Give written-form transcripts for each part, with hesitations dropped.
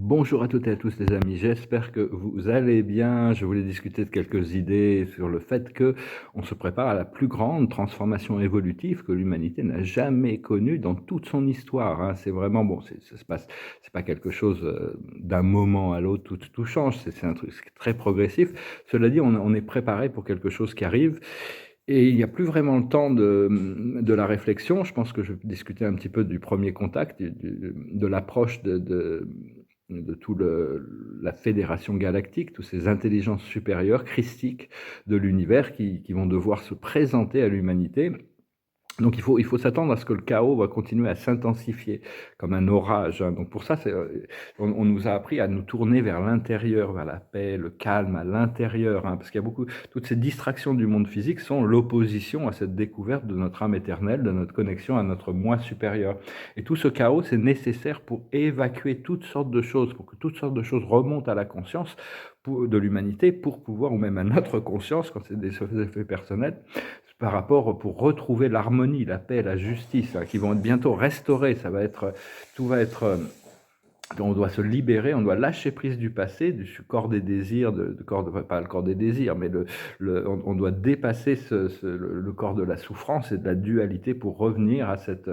Bonjour à toutes et à tous les amis, j'espère que vous allez bien. Je voulais discuter de quelques idées sur le fait que on se prépare à la plus grande transformation évolutive que l'humanité n'a jamais connue dans toute son histoire, hein. C'est vraiment bon, ça se passe, c'est pas quelque chose d'un moment à l'autre, tout change, c'est un truc très progressif. Cela dit, on est préparé pour quelque chose qui arrive. Et il n'y a plus vraiment le temps de la réflexion. Je pense que je vais discuter un petit peu du premier contact, de l'approche de tout la fédération galactique, toutes ces intelligences supérieures, christiques de l'univers qui vont devoir se présenter à l'humanité. Donc il faut s'attendre à ce que le chaos va continuer à s'intensifier comme un orage, hein. Donc pour ça, on nous a appris à nous tourner vers l'intérieur, vers la paix, le calme à l'intérieur, hein, parce qu'il y a beaucoup, toutes ces distractions du monde physique sont l'opposition à cette découverte de notre âme éternelle, de notre connexion à notre moi supérieur. Et tout ce chaos, c'est nécessaire pour évacuer toutes sortes de choses, pour que toutes sortes de choses remontent à la conscience de l'humanité, pour pouvoir, ou même à notre conscience, quand c'est des effets personnels, par rapport pour retrouver l'harmonie, la paix, la justice, hein, qui vont être bientôt restaurées. Ça va être, tout va être, on doit se libérer, on doit lâcher prise du passé, du corps des désirs, pas le corps des désirs, mais on doit dépasser le corps de la souffrance et de la dualité pour revenir à cette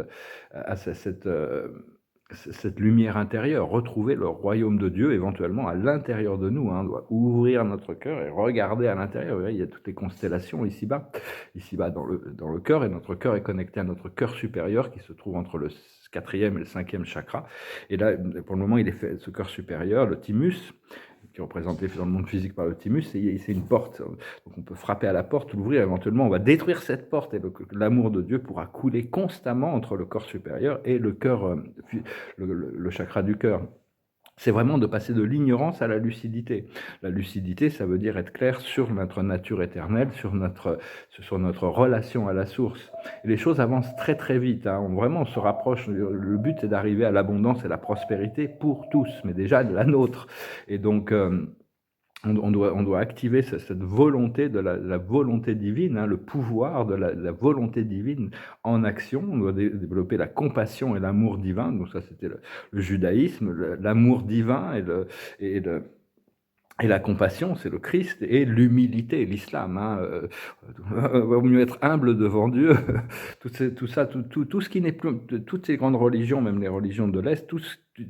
lumière intérieure, retrouver le royaume de Dieu éventuellement à l'intérieur de nous, hein. On doit ouvrir notre cœur et regarder à l'intérieur. Vous voyez, il y a toutes les constellations ici-bas dans le cœur, et notre cœur est connecté à notre cœur supérieur qui se trouve entre le quatrième et le cinquième chakra. Et là, pour le moment, il est fait, ce cœur supérieur, le thymus, qui est représenté dans le monde physique par le thymus, c'est une porte. Donc on peut frapper à la porte, l'ouvrir, éventuellement on va détruire cette porte, et l'amour de Dieu pourra couler constamment entre le corps supérieur et le cœur, le chakra du cœur. C'est vraiment de passer de l'ignorance à la lucidité. La lucidité, ça veut dire être clair sur notre nature éternelle, sur notre relation à la source. Et les choses avancent très très vite, hein. Vraiment, on se rapproche. Le but, c'est d'arriver à l'abondance et la prospérité pour tous, mais déjà de la nôtre. Et donc, on doit activer cette volonté de la volonté divine, hein, le pouvoir de la volonté divine en action. On doit développer la compassion et l'amour divin. Donc ça, c'était le judaïsme, l'amour divin et la compassion, c'est le Christ, et l'humilité, l'islam, hein. Vaut mieux être humble devant Dieu. Tout ce qui n'est plus, toutes ces grandes religions, même les religions de l'Est,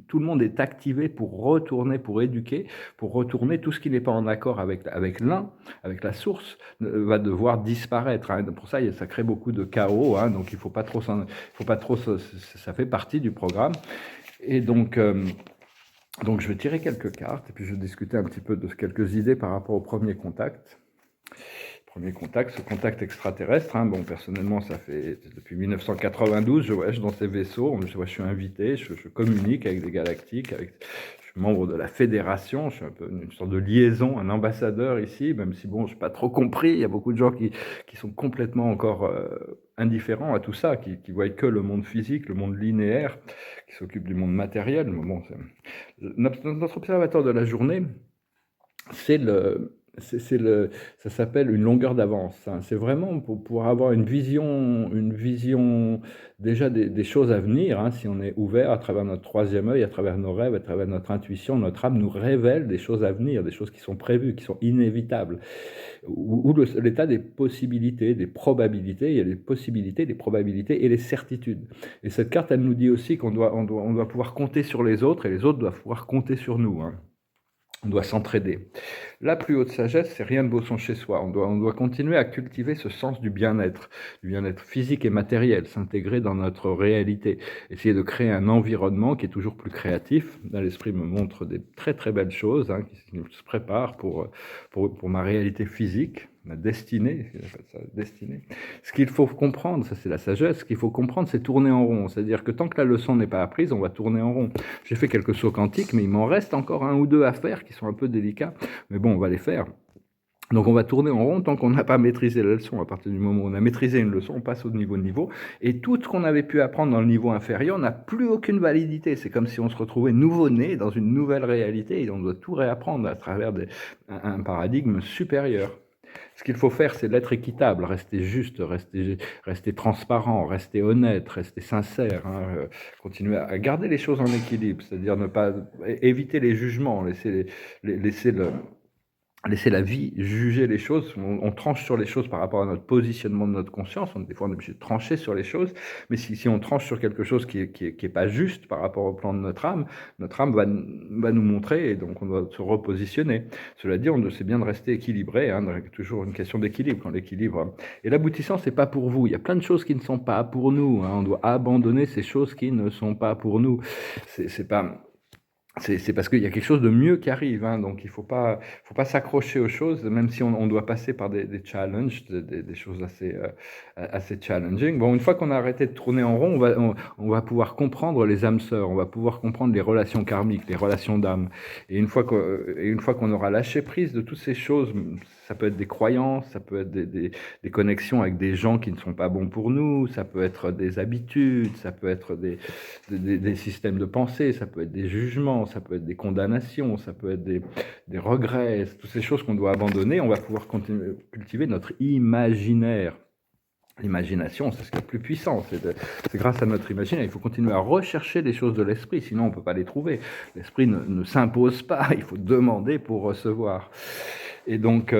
tout le monde est activé pour retourner, pour éduquer, pour retourner. Tout ce qui n'est pas en accord avec avec la source, va devoir disparaître, hein. Pour ça, ça crée beaucoup de chaos, hein. Donc il faut pas trop, ça fait partie du programme. Et donc je vais tirer quelques cartes et puis je vais discuter un petit peu de quelques idées par rapport au premier contact. Premier contact, ce contact extraterrestre, hein. Bon, personnellement, ça fait depuis 1992, je voyage dans ces vaisseaux, je suis invité, je communique avec des galactiques, je suis membre de la fédération, je suis un peu une sorte de liaison, un ambassadeur ici, même si bon, je n'ai pas trop compris, il y a beaucoup de gens qui sont complètement encore indifférents à tout ça, qui voient que le monde physique, le monde linéaire, qui s'occupent du monde matériel. Mais bon, notre observateur de la journée, c'est ça s'appelle une longueur d'avance, hein. C'est vraiment pour avoir une vision déjà des choses à venir, hein. Si on est ouvert à travers notre troisième œil, à travers nos rêves, à travers notre intuition, notre âme nous révèle des choses à venir, des choses qui sont prévues, qui sont inévitables. Ou l'état des possibilités, des probabilités. Il y a les possibilités, les probabilités et les certitudes. Et cette carte, elle nous dit aussi on doit pouvoir compter sur les autres, et les autres doivent pouvoir compter sur nous, hein. On doit s'entraider. La plus haute sagesse, c'est rien de beau son chez soi. On doit continuer à cultiver ce sens du bien-être physique et matériel, s'intégrer dans notre réalité, essayer de créer un environnement qui est toujours plus créatif. Là, l'esprit me montre des très très belles choses, hein, qui se préparent pour ma réalité physique, ma destinée, destinée. Ce qu'il faut comprendre, ça c'est la sagesse, ce qu'il faut comprendre, c'est tourner en rond. C'est-à-dire que tant que la leçon n'est pas apprise, on va tourner en rond. J'ai fait quelques sauts quantiques, mais il m'en reste encore un ou deux à faire qui sont un peu délicats. Mais bon, on va les faire. Donc on va tourner en rond tant qu'on n'a pas maîtrisé la leçon. À partir du moment où on a maîtrisé une leçon, on passe au niveau. Et tout ce qu'on avait pu apprendre dans le niveau inférieur n'a plus aucune validité. C'est comme si on se retrouvait nouveau-né dans une nouvelle réalité, et on doit tout réapprendre à travers un paradigme supérieur. Ce qu'il faut faire, c'est l'être équitable, rester juste, rester transparent, rester honnête, rester sincère, hein, continuer à garder les choses en équilibre, c'est-à-dire ne pas éviter les jugements, laisser laisser la vie juger les choses. On tranche sur les choses par rapport à notre positionnement de notre conscience. Des fois, on est obligé de trancher sur les choses. Mais si on tranche sur quelque chose qui est pas juste par rapport au plan de notre âme va nous montrer et donc on doit se repositionner. Cela dit, c'est bien de rester équilibré, hein, toujours une question d'équilibre. Quand l'équilibre et l'aboutissant, c'est pas pour vous. Il y a plein de choses qui ne sont pas pour nous, hein. On doit abandonner ces choses qui ne sont pas pour nous. C'est pas c'est parce qu'il y a quelque chose de mieux qui arrive, hein, donc il faut pas s'accrocher aux choses, même si on doit passer par des challenges, des choses assez challenging. Bon, une fois qu'on a arrêté de tourner en rond, on va pouvoir comprendre les âmes sœurs, on va pouvoir comprendre les relations karmiques, les relations d'âme. Et une fois qu'on aura lâché prise de toutes ces choses, ça peut être des croyances, ça peut être des connexions avec des gens qui ne sont pas bons pour nous, ça peut être des habitudes, ça peut être des systèmes de pensée, ça peut être des jugements, ça peut être des condamnations, ça peut être des regrets, toutes ces choses qu'on doit abandonner. On va pouvoir continuer, cultiver notre imaginaire. L'imagination, c'est ce qui est le plus puissant, c'est grâce à notre imaginaire. Il faut continuer à rechercher les choses de l'esprit, sinon on ne peut pas les trouver. L'esprit ne s'impose pas, il faut demander pour recevoir. Et donc,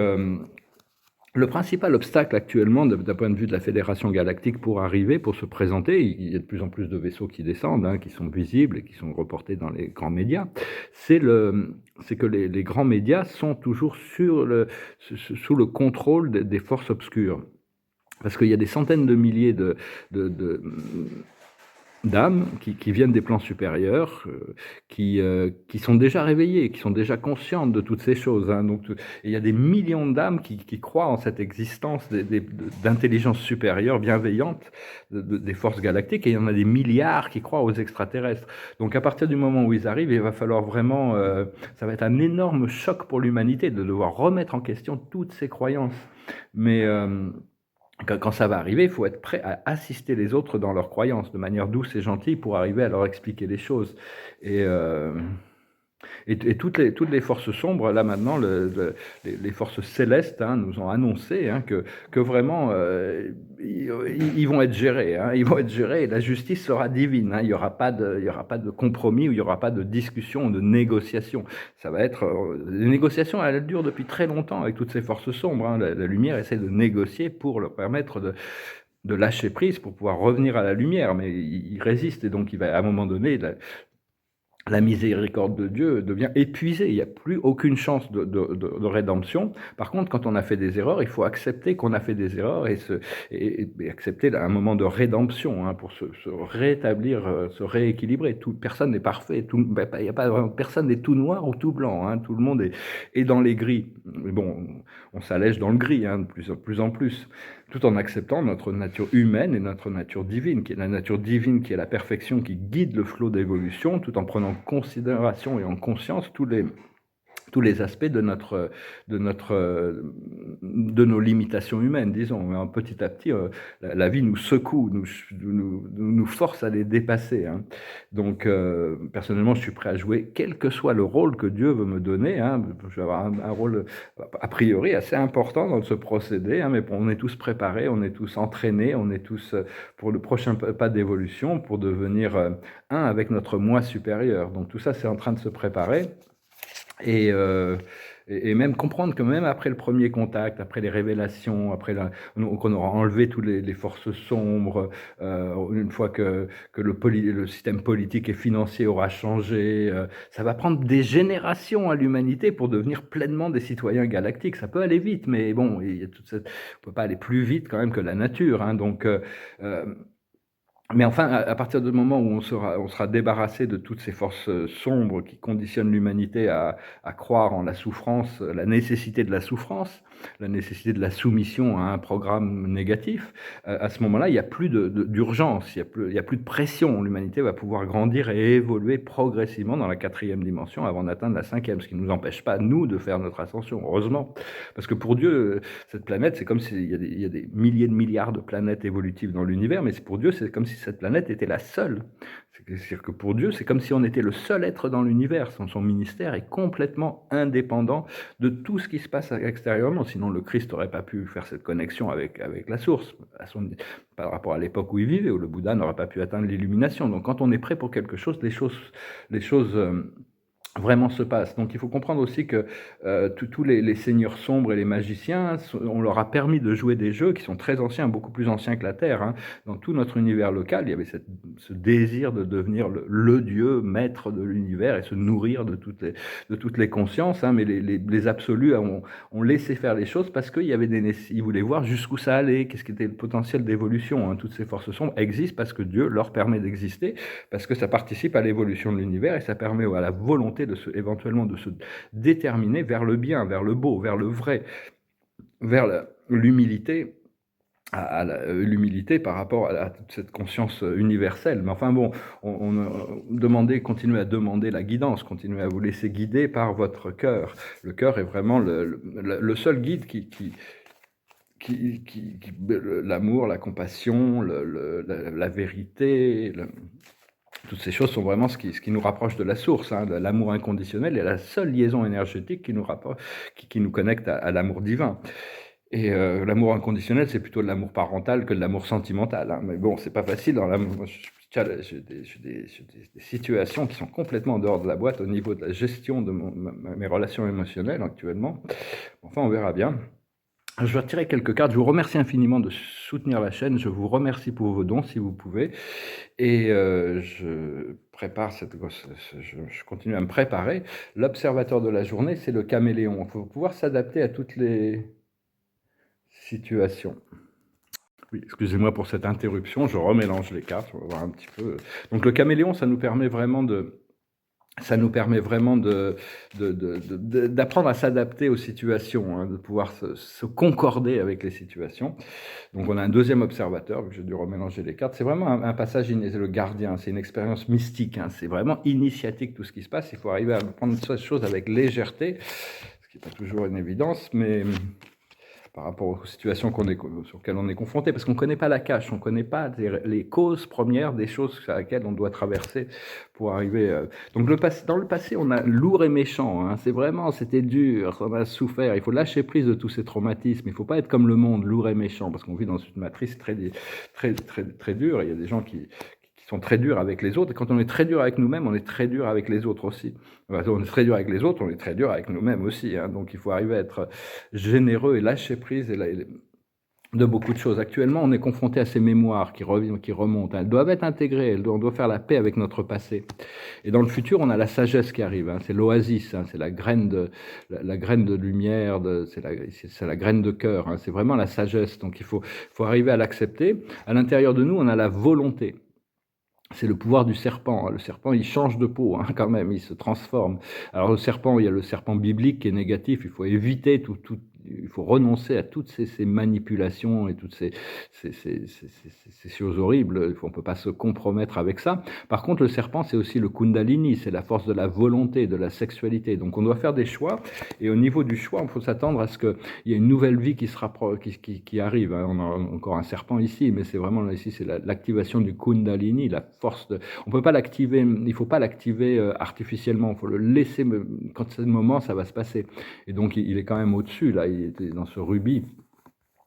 le principal obstacle actuellement, d'un point de vue de la Fédération Galactique, pour se présenter, il y a de plus en plus de vaisseaux qui descendent, hein, qui sont visibles et qui sont reportés dans les grands médias, c'est que les grands médias sont toujours sous le contrôle des forces obscures. Parce qu'il y a des centaines de milliers d'âmes qui viennent des plans supérieurs, qui sont déjà réveillées, qui sont déjà conscientes de toutes ces choses, hein. Donc, il y a des millions d'âmes qui croient en cette existence d'intelligence supérieure, bienveillante, des forces galactiques, et il y en a des milliards qui croient aux extraterrestres. Donc, à partir du moment où ils arrivent, il va falloir vraiment... ça va être un énorme choc pour l'humanité de devoir remettre en question toutes ces croyances. Mais... quand ça va arriver, il faut être prêt à assister les autres dans leurs croyances, de manière douce et gentille, pour arriver à leur expliquer les choses. Et toutes les forces sombres, là maintenant, les forces célestes, hein, nous ont annoncé, hein, que vraiment, ils vont être gérés. Hein, ils vont être gérés et la justice sera divine. Hein, il y aura pas de compromis, ou il n'y aura pas de discussion, de négociation. Ça va être... les négociations, elles durent depuis très longtemps avec toutes ces forces sombres. Hein. La lumière essaie de négocier pour leur permettre de lâcher prise, pour pouvoir revenir à la lumière. Mais il résiste, et donc il va, à un moment donné... La miséricorde de Dieu devient épuisée. Il n'y a plus aucune chance de rédemption. Par contre, quand on a fait des erreurs, il faut accepter qu'on a fait des erreurs et accepter un moment de rédemption, hein, pour se rétablir, se rééquilibrer. Personne n'est parfait. Il y a pas, personne n'est tout noir ou tout blanc. Hein, tout le monde est dans les gris. Mais bon, on s'allège dans le gris, hein, de plus en plus, tout en acceptant notre nature humaine et notre nature divine, qui est la nature divine, qui est la perfection, qui guide le flot d'évolution, tout en prenant en considération et en conscience tous les aspects de nos limitations humaines, disons. Mais petit à petit, la vie nous secoue, nous force à les dépasser, hein. Donc, personnellement, je suis prêt à jouer quel que soit le rôle que Dieu veut me donner, hein. Je vais avoir un rôle, a priori, assez important dans ce procédé, hein, mais on est tous préparés, on est tous entraînés, on est tous pour le prochain pas d'évolution, pour devenir un avec notre moi supérieur. Donc, tout ça, c'est en train de se préparer. Et même comprendre que même après le premier contact, après les révélations, qu'on aura enlevé toutes les forces sombres, une fois que le système politique et financier aura changé, ça va prendre des générations à l'humanité pour devenir pleinement des citoyens galactiques. Ça peut aller vite, mais bon, on peut pas aller plus vite quand même que la nature, hein. Donc, mais enfin, à partir du moment où on sera débarrassé de toutes ces forces sombres qui conditionnent l'humanité à croire en la souffrance, la nécessité de la souffrance, la nécessité de la soumission à un programme négatif, à ce moment-là, il n'y a plus d'urgence, il y a plus de pression. L'humanité va pouvoir grandir et évoluer progressivement dans la 4e dimension avant d'atteindre la 5e, ce qui ne nous empêche pas, nous, de faire notre ascension, heureusement. Parce que pour Dieu, cette planète, c'est comme s'il y a des milliers de milliards de planètes évolutives dans l'univers, mais pour Dieu, c'est comme si cette planète était la seule. C'est-à-dire que pour Dieu, c'est comme si on était le seul être dans l'univers. Son ministère est complètement indépendant de tout ce qui se passe extérieurement. Sinon, le Christ n'aurait pas pu faire cette connexion avec la source, par rapport à l'époque où il vivait, où le Bouddha n'aurait pas pu atteindre l'illumination. Donc quand on est prêt pour quelque chose, les choses vraiment se passe. Donc il faut comprendre aussi que tous les seigneurs sombres et les magiciens, on leur a permis de jouer des jeux qui sont très anciens, beaucoup plus anciens que la Terre. Hein. Dans tout notre univers local, il y avait ce désir de devenir le Dieu, maître de l'univers et se nourrir de toutes les consciences. Hein. Mais les absolus ont laissé faire les choses parce qu'ils ils voulaient voir jusqu'où ça allait, qu'est-ce qui était le potentiel d'évolution. Hein. Toutes ces forces sombres existent parce que Dieu leur permet d'exister, parce que ça participe à l'évolution de l'univers et ça permet à la volonté éventuellement de se déterminer vers le bien, vers le beau, vers le vrai, vers l'humilité, l'humilité par rapport à toute cette conscience universelle. Mais enfin bon, continuez à demander la guidance, continuez à vous laisser guider par votre cœur. Le cœur est vraiment le seul guide l'amour, la compassion, la vérité, toutes ces choses sont vraiment ce qui nous rapproche de la source. Hein. L'amour inconditionnel est la seule liaison énergétique qui nous connecte à l'amour divin. Et l'amour inconditionnel, c'est plutôt de l'amour parental que de l'amour sentimental. Hein. Mais bon, c'est pas facile dans l'amour. J'ai des situations qui sont complètement en dehors de la boîte au niveau de la gestion de mes relations émotionnelles actuellement. Enfin, on verra bien. Je vais retirer quelques cartes. Je vous remercie infiniment de soutenir la chaîne. Je vous remercie pour vos dons, si vous pouvez. Et je prépare je continue à me préparer. L'observateur de la journée, c'est le caméléon. Il faut pouvoir s'adapter à toutes les situations. Oui, excusez-moi pour cette interruption. Je remélange les cartes. On va voir un petit peu. Donc le caméléon, ça nous permet vraiment d'apprendre à s'adapter aux situations, hein, de pouvoir se concorder avec les situations. Donc on a un deuxième observateur, j'ai dû remélanger les cartes. C'est vraiment un passage, c'est le gardien, c'est une expérience mystique, hein, c'est vraiment initiatique tout ce qui se passe. Il faut arriver à prendre ces choses avec légèreté, ce qui n'est pas toujours une évidence, mais par rapport aux situations sur lesquelles on est confronté, parce qu'on ne connaît pas la cache, on ne connaît pas les causes premières des choses à laquelle on doit traverser pour arriver. Donc dans le passé, on a lourd et méchant, hein, c'était dur, on a souffert, il faut lâcher prise de tous ces traumatismes, il ne faut pas être comme le monde, lourd et méchant, parce qu'on vit dans une matrice très dure, il y a des gens qui sont très durs avec les autres, et quand on est très dur avec nous-mêmes, on est très dur avec les autres aussi. On est très dur avec les autres, on est très dur avec nous-mêmes aussi. Hein. Donc il faut arriver à être généreux et lâcher prise de beaucoup de choses. Actuellement, on est confronté à ces mémoires qui remontent. Elles doivent être intégrées, on doit faire la paix avec notre passé. Et dans le futur, on a la sagesse qui arrive. Hein. C'est l'oasis, hein. C'est la graine de lumière, c'est la graine de cœur. Hein. C'est vraiment la sagesse. Donc il faut arriver à l'accepter. À l'intérieur de nous, on a la volonté. C'est le pouvoir du serpent. Le serpent, il change de peau, hein, quand même, il se transforme. Alors le serpent, il y a le serpent biblique qui est négatif, il faut éviter il faut renoncer à toutes ces manipulations et toutes ces choses horribles. On ne peut pas se compromettre avec ça. Par contre, le serpent, c'est aussi le kundalini, c'est la force de la volonté, de la sexualité. Donc on doit faire des choix, et au niveau du choix, il faut s'attendre à ce qu'il y ait une nouvelle vie qui arrive. Hein. On a encore un serpent ici, mais c'est vraiment ici, c'est l'activation du kundalini, la force on peut pas l'activer, il faut pas l'activer artificiellement, il faut le laisser, quand c'est le moment, ça va se passer. Et donc il est quand même au-dessus, là, il était dans ce rubis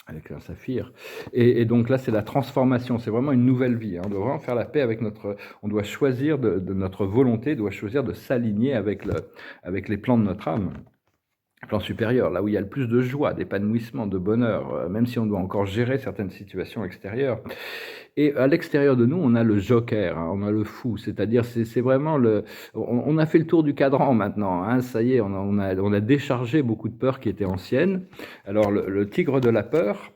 avec un saphir. Et donc là, c'est la transformation, c'est vraiment une nouvelle vie. Hein. On doit vraiment faire la paix avec on doit choisir de notre volonté, doit choisir de s'aligner avec les plans de notre âme. Plan supérieur, là où il y a le plus de joie, d'épanouissement, de bonheur, même si on doit encore gérer certaines situations extérieures. Et à l'extérieur de nous, on a le joker, hein, on a le fou, c'est-à-dire c'est vraiment on a fait le tour du cadran maintenant, hein, ça y est, on a déchargé beaucoup de peurs qui étaient anciennes. Alors le tigre de la peur,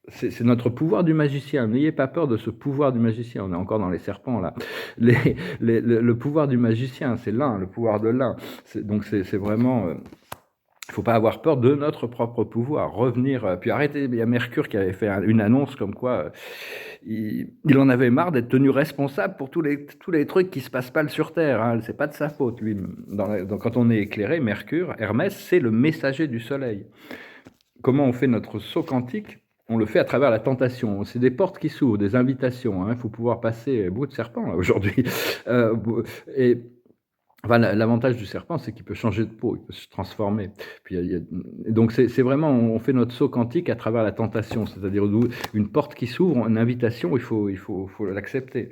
c'est notre pouvoir du magicien. N'ayez pas peur de ce pouvoir du magicien. On est encore dans les serpents là. Le pouvoir du magicien, c'est l'un, le pouvoir de l'un. Donc c'est vraiment. Il ne faut pas avoir peur de notre propre pouvoir, revenir, puis arrêter. Il y a Mercure qui avait fait une annonce comme quoi il en avait marre d'être tenu responsable pour tous les trucs qui se passent pas sur Terre. Hein. C'est pas de sa faute, lui. Quand on est éclairé, Mercure, Hermès, c'est le messager du Soleil. Comment on fait notre saut quantique ? on le fait à travers la tentation. C'est des portes qui s'ouvrent, des invitations, hein. Il faut pouvoir passer beaucoup de serpents là aujourd'hui. Beau et enfin l'avantage du serpent, c'est qu'il peut changer de peau, il peut se transformer. Puis donc c'est vraiment on fait notre saut quantique à travers la tentation, c'est-à-dire une porte qui s'ouvre, une invitation, il faut l'accepter.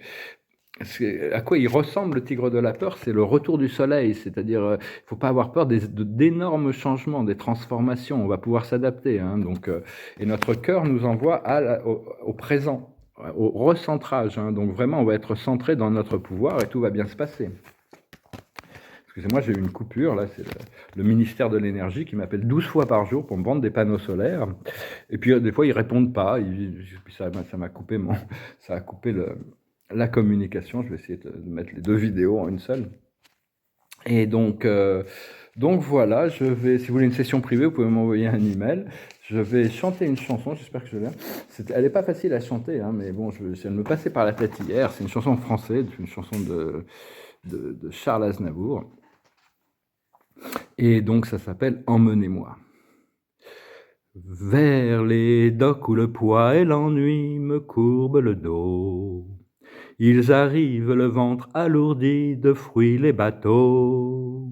À quoi il ressemble le tigre de la peur? C'est le retour du soleil, c'est-à-dire, il ne faut pas avoir peur d'énormes changements, des transformations, on va pouvoir s'adapter, hein, donc et notre cœur nous envoie au présent, au recentrage, hein, donc vraiment on va être centré dans notre pouvoir et tout va bien se passer. Excusez-moi, j'ai eu une coupure, là, c'est le ministère de l'énergie qui m'appelle 12 fois par jour pour me vendre des panneaux solaires. Et puis, des fois, ils répondent pas. Puis ça m'a coupé ça a coupé la communication. Je vais essayer de mettre les deux vidéos en une seule. Et donc voilà, si vous voulez une session privée, vous pouvez m'envoyer un email. Je vais chanter une chanson, j'espère que je l'ai. Elle n'est pas facile à chanter, hein, mais bon, elle me passait par la tête hier. C'est une chanson française, une chanson de Charles Aznavour. Et donc ça s'appelle Emmenez-moi. Vers les docks où le poids et l'ennui me courbent le dos. Ils arrivent le ventre alourdi de fruits les bateaux.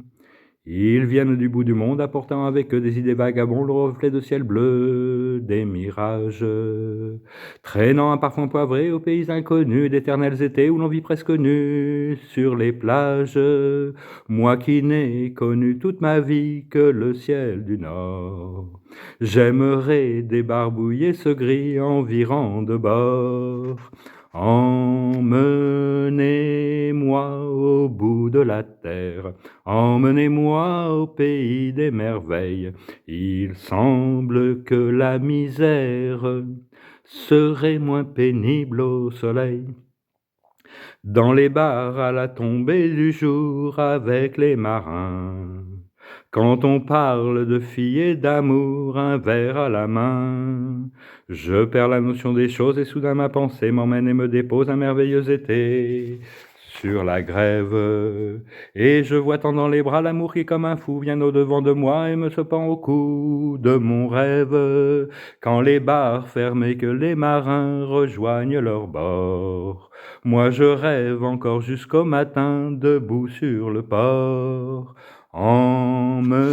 Ils viennent du bout du monde apportant avec eux des idées vagabondes, le reflet de ciel bleu, des mirages. Traînant un parfum poivré aux pays inconnus, d'éternels étés où l'on vit presque nu sur les plages. Moi qui n'ai connu toute ma vie que le ciel du Nord, j'aimerais débarbouiller ce gris environ de bord. Emmenez-moi au bout de la terre, emmenez-moi au pays des merveilles. Il semble que la misère serait moins pénible au soleil. Dans les bars à la tombée du jour avec les marins, quand on parle de filles et d'amour, un verre à la main, je perds la notion des choses et soudain ma pensée m'emmène et me dépose un merveilleux été sur la grève. Et je vois tant dans les bras l'amour qui comme un fou vient au-devant de moi et me se pend au cou de mon rêve. Quand les bars ferment et que les marins rejoignent leur bord, moi je rêve encore jusqu'au matin debout sur le port. Emmenez-moi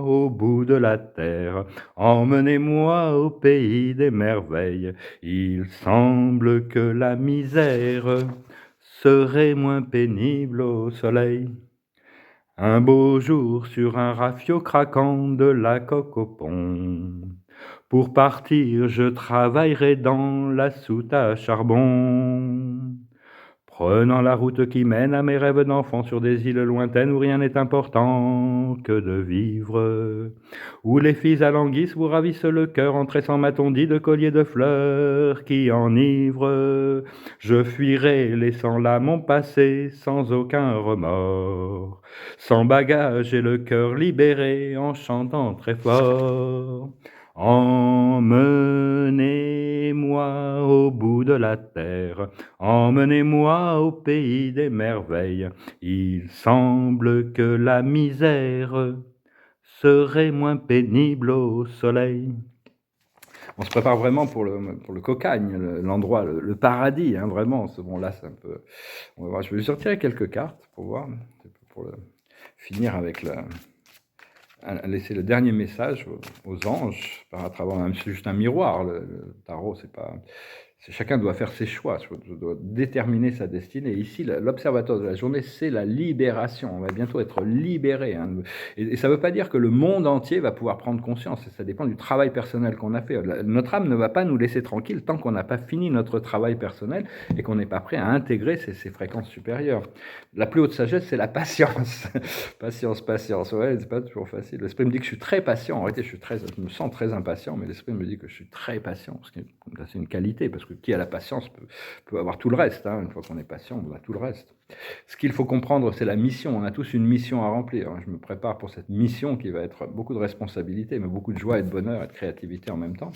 au bout de la terre, emmenez-moi au pays des merveilles. Il semble que la misère serait moins pénible au soleil. Un beau jour sur un rafio craquant de la coque au pont. Pour partir, je travaillerai dans la soute à charbon. Prenant la route qui mène à mes rêves d'enfant sur des îles lointaines où rien n'est important que de vivre, où les filles alanguissent vous ravissent le cœur en tressant ma tondie de colliers de fleurs qui enivrent. Je fuirai laissant là mon passé sans aucun remords, sans bagage et le cœur libéré en chantant très fort. Emmenez-moi au bout de la terre, emmenez-moi au pays des merveilles. Il semble que la misère serait moins pénible au soleil. On se prépare vraiment pour le cocagne, l'endroit, le paradis, hein, vraiment. Bon, là, c'est un peu... On va voir. Je vais juste retirer quelques cartes pour voir, pour finir avec laisser le dernier message aux anges à travers même c'est juste un miroir. Le tarot, chacun doit faire ses choix, doit déterminer sa destinée. Ici, l'observateur de la journée, c'est la libération. On va bientôt être libéré, hein. Et ça ne veut pas dire que le monde entier va pouvoir prendre conscience. Ça dépend du travail personnel qu'on a fait. Notre âme ne va pas nous laisser tranquille tant qu'on n'a pas fini notre travail personnel et qu'on n'est pas prêt à intégrer ces fréquences supérieures. La plus haute sagesse, c'est la patience. Patience. Ouais, c'est pas toujours facile. L'esprit me dit que je suis très patient. En réalité, je me sens très impatient, mais l'esprit me dit que je suis très patient. C'est une qualité, parce que qui a la patience peut avoir tout le reste, hein. Une fois qu'on est patient, on a tout le reste. Ce qu'il faut comprendre, c'est la mission. On a tous une mission à remplir. Je me prépare pour cette mission qui va être beaucoup de responsabilités, mais beaucoup de joie et de bonheur et de créativité en même temps.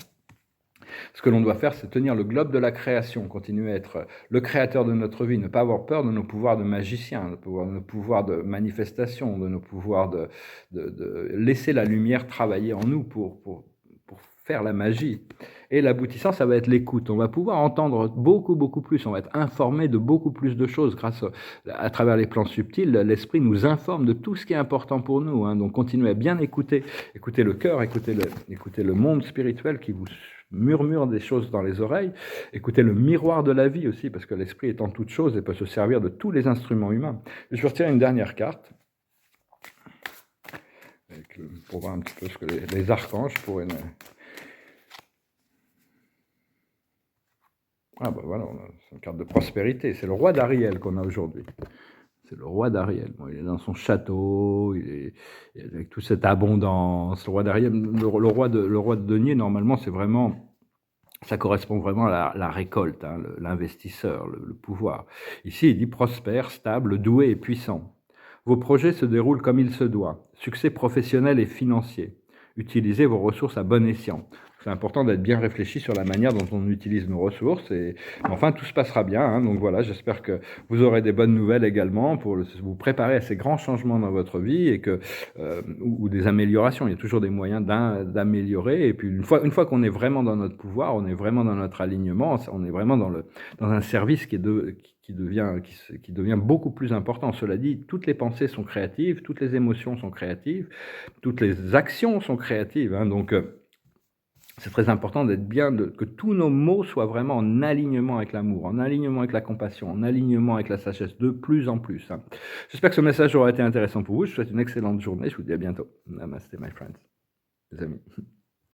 Ce que l'on doit faire, c'est tenir le globe de la création, continuer à être le créateur de notre vie, ne pas avoir peur de nos pouvoirs de magicien, de nos pouvoirs de manifestation, de nos pouvoirs de laisser la lumière travailler en nous pour pour faire la magie. Et l'aboutissant, ça va être l'écoute. On va pouvoir entendre beaucoup, beaucoup plus. On va être informé de beaucoup plus de choses grâce à travers les plans subtils. L'esprit nous informe de tout ce qui est important pour nous, hein. Donc, continuez à bien écouter. Écoutez le cœur, écoutez le monde spirituel qui vous murmure des choses dans les oreilles. Écoutez le miroir de la vie aussi, parce que l'esprit est en toute chose et peut se servir de tous les instruments humains. Je vais retirer une dernière carte pour voir un petit peu ce que les archanges pourraient... Ah ben voilà, c'est une carte de prospérité. C'est le roi d'Ariel qu'on a aujourd'hui. C'est le roi d'Ariel. Bon, il est dans son château, il est avec toute cette abondance. Le roi d'Ariel, le roi de denier, normalement, c'est vraiment... Ça correspond vraiment à la récolte, hein, l'investisseur, le pouvoir. Ici, il dit prospère, stable, doué et puissant. Vos projets se déroulent comme il se doit. Succès professionnel et financier. Utilisez vos ressources à bon escient. C'est important d'être bien réfléchi sur la manière dont on utilise nos ressources. Enfin, tout se passera bien, hein. Donc voilà, j'espère que vous aurez des bonnes nouvelles également pour vous préparer à ces grands changements dans votre vie et ou des améliorations. Il y a toujours des moyens d'améliorer. Et puis une fois qu'on est vraiment dans notre pouvoir, on est vraiment dans notre alignement, on est vraiment dans un service qui devient beaucoup plus important. Cela dit, toutes les pensées sont créatives, toutes les émotions sont créatives, toutes les actions sont créatives, hein. Donc c'est très important d'être que tous nos mots soient vraiment en alignement avec l'amour, en alignement avec la compassion, en alignement avec la sagesse, de plus en plus, hein. J'espère que ce message aura été intéressant pour vous. Je vous souhaite une excellente journée. Je vous dis à bientôt. Namaste, my friends, les amis.